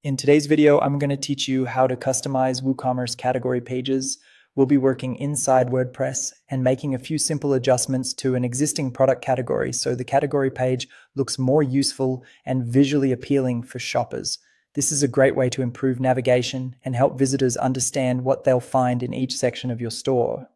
In today's video, I'm going to teach you how to customize WooCommerce category pages. We'll be working inside WordPress and making a few simple adjustments to an existing product category so the category page looks more useful and visually appealing for shoppers. This is a great way to improve navigation and help visitors understand what they'll find in each section of your store.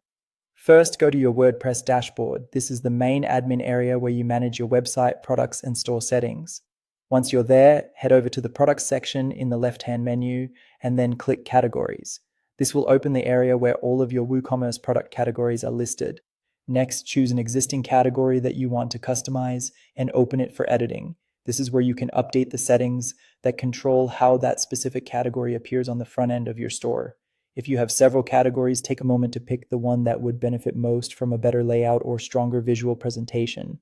First, go to your WordPress dashboard. This is the main admin area where you manage your website, products, and store settings. Once you're there, head over to the products section in the left-hand menu and then click categories. This will open the area where all of your WooCommerce product categories are listed. Next, choose an existing category that you want to customize and open it for editing. This is where you can update the settings that control how that specific category appears on the front end of your store. If you have several categories, take a moment to pick the one that would benefit most from a better layout or stronger visual presentation.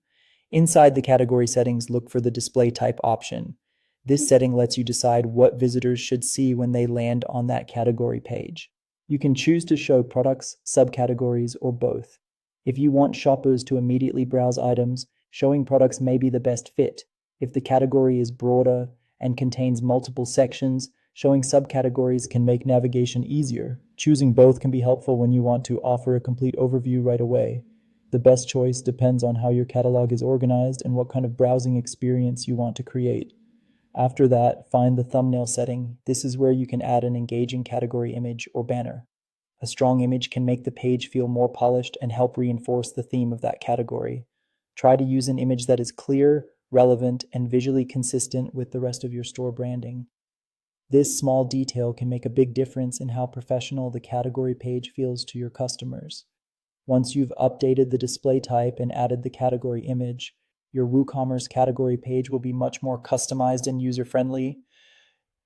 Inside the category settings, look for the display type option. This setting lets you decide what visitors should see when they land on that category page. You can choose to show products, subcategories, or both. If you want shoppers to immediately browse items, showing products may be the best fit. If the category is broader and contains multiple sections, showing subcategories can make navigation easier. Choosing both can be helpful when you want to offer a complete overview right away. The best choice depends on how your catalog is organized and what kind of browsing experience you want to create. After that, find the thumbnail setting. This is where you can add an engaging category image or banner. A strong image can make the page feel more polished and help reinforce the theme of that category. Try to use an image that is clear, relevant, and visually consistent with the rest of your store branding. This small detail can make a big difference in how professional the category page feels to your customers. Once you've updated the display type and added the category image, your WooCommerce category page will be much more customized and user-friendly.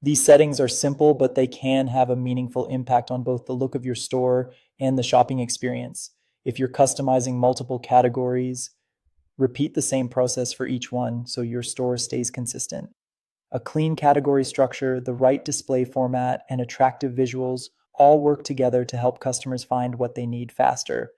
These settings are simple, but they can have a meaningful impact on both the look of your store and the shopping experience. If you're customizing multiple categories, repeat the same process for each one so your store stays consistent. A clean category structure, the right display format, and attractive visuals all work together to help customers find what they need faster.